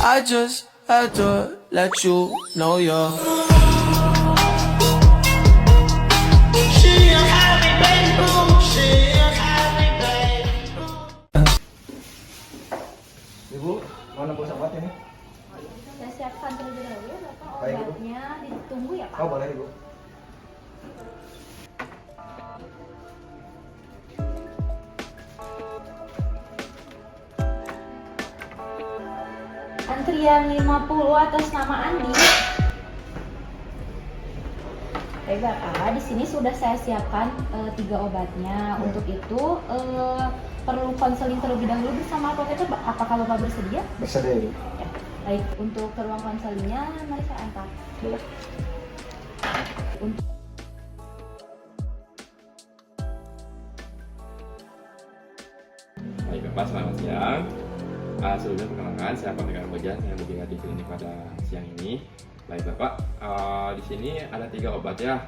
I just had to let you know you're. She had me bedroom, she had me bedroom. Ibu, mana bos obat ini? Saya siapkan terlebih dahulu, Bapak Baik, Ibu. obatnya ditunggu ya Pak. Oh boleh ibu. Antrian 50 atas nama Andi. Baik Bapak, di sini sudah saya siapkan 3 obatnya. Untuk itu perlu konseling terlebih dahulu bersama provider. Apakah Bapak bersedia? Bersedia ibu. Ya. Baik, untuk ke ruang konselingnya mari saya antar. Boleh. Untuk Baik Bapak, selamat siang. Sebelumnya perkenalkan, saya Pak Tegar Bojan yang berjaga di klinik pada siang ini. Baik Bapak, di sini ada 3 obat ya.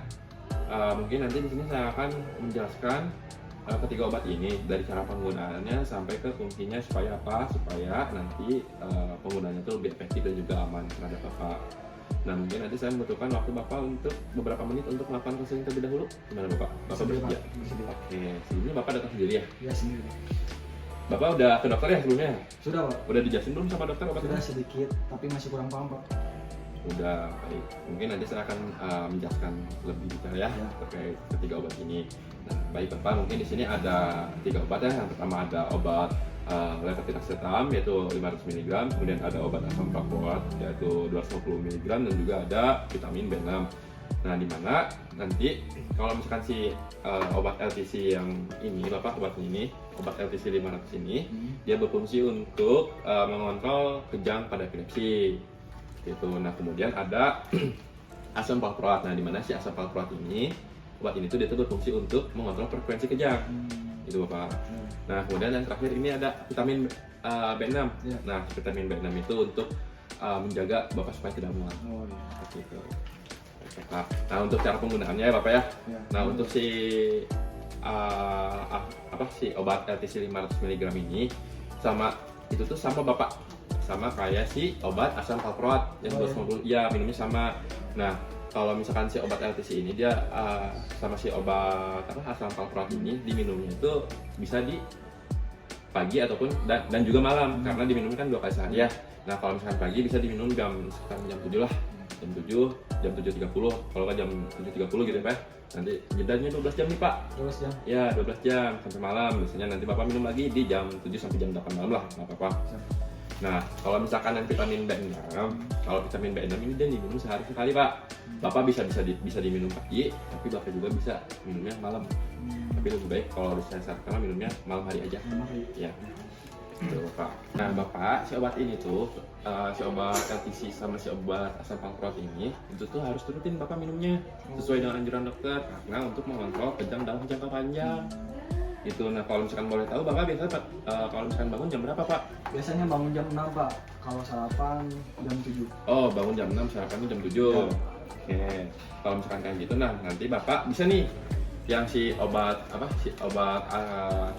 Mungkin nanti di sini saya akan menjelaskan ketiga obat ini dari cara penggunaannya sampai ke fungsinya supaya apa? Supaya nanti penggunaannya itu lebih efektif dan juga aman terhadap Bapak. Nah mungkin nanti saya membutuhkan waktu Bapak untuk beberapa menit untuk melakukan konseling terlebih dahulu. Gimana Bapak? Bapak bersedia? Bersedia. Oke, sebelumnya Bapak datang sendiri ya? Ya sendiri. Bapak udah ke dokter ya sebelumnya? Sudah pak. Udah dijelasin belum sama dokter obatnya? Sudah sedikit, tapi masih kurang paham pak. Udah, baik. Mungkin nanti saya akan menjelaskan lebih detail ya, Ya. terkait ketiga obat ini. Nah, baik Bapak, mungkin di sini ada 3 obat ya. Yang pertama ada obat levetiracetam yaitu 500 mg, kemudian ada obat asam palquat yaitu 250 mg dan juga ada vitamin B6. Nah, di mana nanti kalau misalkan si obat LTC yang ini, Bapak obat ini, obat LTC 500 ini, dia berfungsi untuk mengontrol kejang pada epilepsi. Gitu. Nah, kemudian ada asam valproat. Nah, di mana si asam valproat ini, obat ini tuh dia tuh berfungsi untuk mengontrol frekuensi kejang. Itu Bapak. Nah, kemudian yang terakhir ini ada vitamin B6. Ya. Nah, vitamin B6 itu untuk menjaga Bapak supaya tidak mual. Oh iya. Seperti itu. Oke, Pak. Nah, untuk cara penggunaannya ya Bapak ya. Ya. Nah, untuk si si obat LTC 500 mg ini sama itu tuh sama Bapak, sama kayak si obat asam valproat yang Oh, 250 ya minumnya sama. Nah, kalau misalkan si obat LTC ini dia sama si obat asam valproat ini diminumnya itu bisa di pagi ataupun dan juga malam karena diminumnya kan 2 kali sehari ya. Nah, kalau misalkan pagi bisa diminum sekitar jam 7 lah. Jam 7, jam 7.30, kalau nggak jam 7.30 gitu ya Pak. Nanti jedanya 12 jam nih Pak. Terus ya. Ya, 12 jam sampai malam. Biasanya nanti Bapak minum lagi di jam 7 sampai jam 8 malam lah, nggak apa-apa. Nah, kalau misalkan yang vitamin B6, kalau vitamin B6 ini dia diminum sehari sekali Pak. Bapak bisa diminum pagi, tapi Bapak juga bisa minumnya malam. Tapi lebih baik kalau saya sarankan minumnya malam hari aja. Ya. Itu Bapak. Nah Bapak, si obat ini tuh, si obat LTC sama si obat asam valproat ini, itu tuh harus rutin Bapak minumnya sesuai dengan anjuran dokter karena untuk mengontrol kejang dalam jangka panjang. Itu. Nah kalau misalkan boleh tahu Bapak biasanya kalau misalkan bangun jam berapa Pak? Biasanya bangun jam 6 pak. Kalau sarapan jam 7. Oh bangun jam 6, sarapannya jam 7. Ya. Oke. Kalau misalkan kayak gitu, nah nanti Bapak bisa nih yang si obat si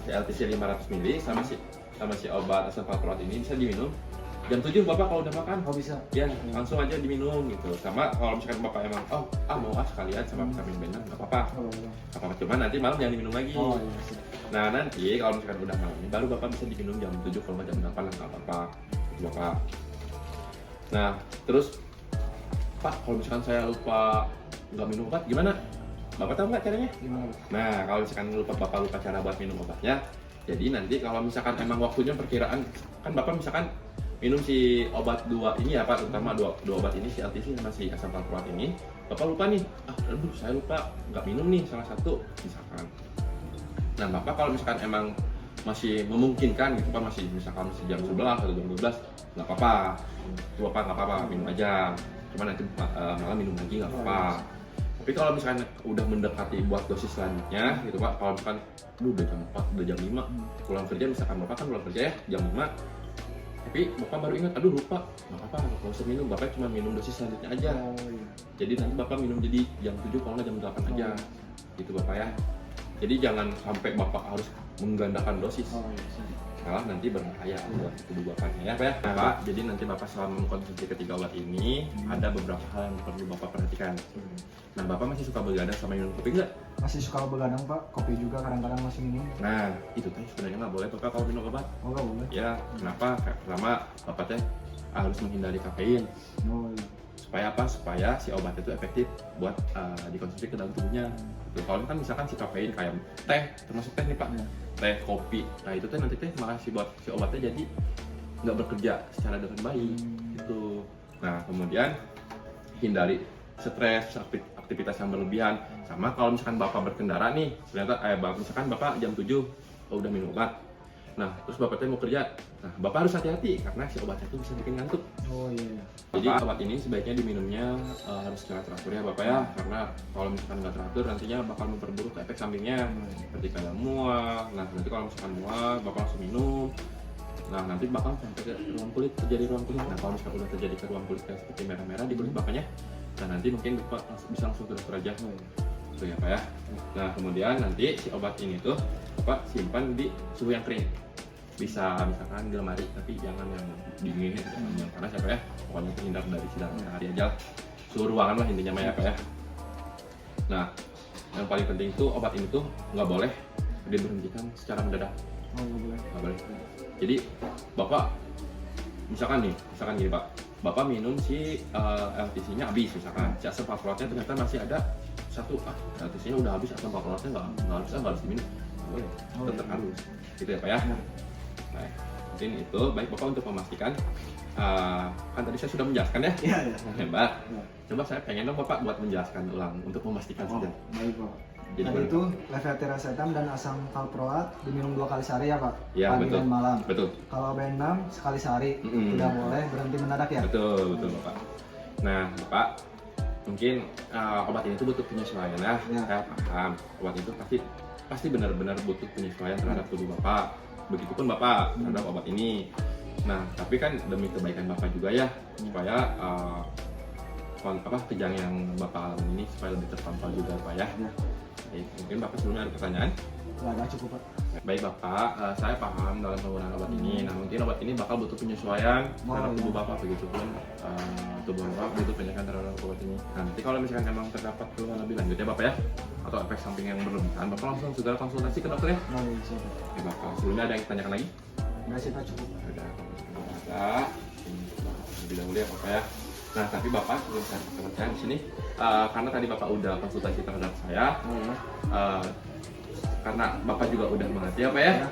LTC 500 ml sama si obat asam valproat ini bisa diminum jam 7 Bapak kalau udah makan. Oh bisa. Ya langsung aja diminum gitu. Sama kalau misalkan Bapak emang mau sekalian sama vitamin B6 nggak apa-apa. Oh iya. Apa cuman nanti malam jangan diminum lagi. Oh iya. Siap. Nah nanti kalau misalkan udah malam ini baru Bapak bisa diminum jam 7 kalau nggak jam 8 lah nggak apa-apa. Gitu, Bapak. Nah terus Pak kalau misalkan saya lupa nggak minum obat gimana? Bapak tahu nggak caranya? Gimana pak? Nah kalau misalkan Bapak lupa cara buat minum obatnya, jadi nanti kalau misalkan emang waktunya perkiraan kan Bapak misalkan minum si obat 2 ini ya Pak, terutama dua obat ini si LTC sama si asam valproat ini, Bapak lupa nih, aduh saya lupa nggak minum nih salah satu misalkan. Nah Bapak kalau misalkan emang masih memungkinkan gitu Pak, masih misalkan masih jam 11 atau jam 12 nggak apa-apa, Bapak nggak apa-apa minum aja, cuma nanti malam minum lagi nggak apa-apa. Tapi kalau misalkan udah mendekati buat dosis selanjutnya gitu Pak, kalau misalkan udah jam 4, udah jam 5 pulang kerja, misalkan Bapak kan pulang kerja ya jam 5, tapi Bapak baru ingat, aduh lupa, nggak apa-apa, nggak usah minum, Bapak cuma minum dosis selanjutnya aja. Oh iya. Jadi nanti Bapak minum jadi jam 7 kalau nggak jam 8 aja, gitu Bapak ya. Jadi jangan sampai Bapak harus menggandakan dosis. Oh iya. Siap. malah nanti berbahaya buat tubuh bapaknya ya Pak ya. Nah, Pak, jadi nanti Bapak selama mengkonsumsi ketiga obat ini ada beberapa hal yang perlu Bapak perhatikan. Nah, Bapak masih suka begadang sama minum kopi nggak? Masih suka begadang Pak, kopi juga kadang-kadang masih minum. Nah, itu teh sebenarnya nggak boleh tuh Kak kalau minum obat. Oh nggak boleh. Ya, kenapa? Karena Bapak teh harus menghindari kafein. Oh iya. Supaya apa? Supaya si obat itu efektif buat dikonsumsi ke dalam tubuhnya. Gitu. Kalau kan misalkan si kafein kayak teh, termasuk teh nih Pak, teh, kopi, nah itu teh nanti teh malah si buat si obatnya jadi nggak bekerja secara dengan baik. Gitu. Nah kemudian hindari stres, aktivitas yang berlebihan. Sama kalau misalkan Bapak berkendara nih, ternyata misalkan Bapak jam 7 udah minum obat. Nah, terus Bapak teh mau kerja. Nah, Bapak harus hati-hati karena si obatnya itu bisa bikin ngantuk. Oh iya. Jadi obat ini sebaiknya diminumnya harus secara teratur ya Bapak ya, karena kalau misalkan nggak teratur nantinya bakal memperburuk efek sampingnya seperti kayak mual. Nah nanti kalau misalkan mual Bapak langsung minum, nah nanti bakal sampai ke ruang kulit, terjadi ruang kulit. Nah kalau misalkan udah terjadi ke ruang kulit kayak seperti merah-merah di kulit Bapaknya, nah nanti mungkin Bapak bisa langsung ke dokter aja. Itu ya Pak ya. Nah kemudian nanti si obat ini tuh Bapak simpan di suhu yang kering. Bisa misalkan di lemari, tapi jangan yang dingin, jangan yang panas ya Pak ya. Pokoknya terhindar dari sinar matahari aja, suhu ruangan lah intinya Pak ya. Nah yang paling penting itu obat ini tuh nggak boleh diberhentikan secara mendadak. Oh nggak boleh. Nggak boleh. Jadi Bapak misalkan gini Pak, Bapak minum si LTC-nya habis misalkan, si asam valproatnya ternyata masih ada satu, LTC-nya udah habis, asam valproatnya nggak harus diminum. Nggak boleh, tetap harus. Gitu ya Pak ya. Nah, mungkin itu baik Bapak untuk memastikan. Kan tadi saya sudah menjelaskan ya. Iya iya. Hebat. Coba saya pengen dong Bapak buat menjelaskan ulang untuk memastikan Oh saja. baik Pak. Jadi Tadi itu levetiracetam dan asam valproat diminum 2 kali sehari ya Pak? Ya, Pagi betul. dan malam. Betul. Kalau B6 sekali sehari, tidak boleh berhenti mendadak ya? Betul Bapak. Nah Bapak, mungkin obat ini tuh butuh penyesuaian ya. Saya paham. Obat itu pasti benar-benar butuh penyesuaian terhadap tubuh Bapak. Begitupun Bapak terhadap obat ini. Nah, tapi kan demi kebaikan Bapak juga ya, supaya kejang yang Bapak alami ini supaya lebih terpantau juga Pak ya. Jadi, mungkin Bapak sebelumnya ada pertanyaan? Nggak ada, cukup Pak. Baik Bapak, saya paham dalam penggunaan obat ini. Nah mungkin obat ini bakal butuh penyesuaian terhadap tubuh Bapak, begitupun tubuh Bapak butuh penyesuaian terhadap obat ini. Nah, nanti kalau misalkan memang terdapat keluhan lebih lanjut ya Bapak ya, atau efek samping yang berlebihan, Bapak langsung segera konsultasi ke dokter ya. Oh iya siap Pak. Oke Bapak, sebelumnya ada yang ditanyakan lagi? Nggak sih Pak, cukup. Ada. Ini lebih dahulu ya Bapak ya. Nah tapi Bapak sebelum saya percaya di sini, karena tadi Bapak udah konsultasi terhadap saya. Karena Bapak juga udah mengerti apa ya?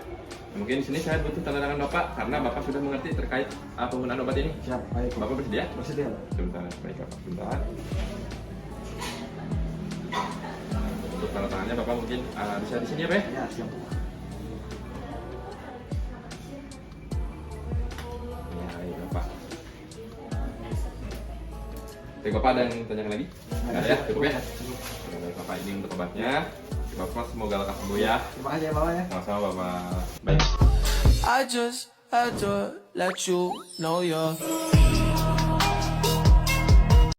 Mungkin di sini saya butuh tanda tangan Bapak karena Bapak sudah mengerti terkait penggunaan obat ini. Siap, baik. Bapak bersedia? Bersedia Pak. Sebentar, baik Bapak, sebentar. Untuk tanda tangannya Bapak mungkin bisa di sini ya Pak ya? Ya, siap Pak. Ya, baik Bapak. Oke Bapak, ada yang tanyakan lagi? Nggak ada ya? Cukup ya? Oke, baik Bapak, ini untuk obatnya. Bapak semoga lekas sembuh ya. Terima kasih ya Bapak ya. Sama-sama Bapak. Baik. I just had to let you know you're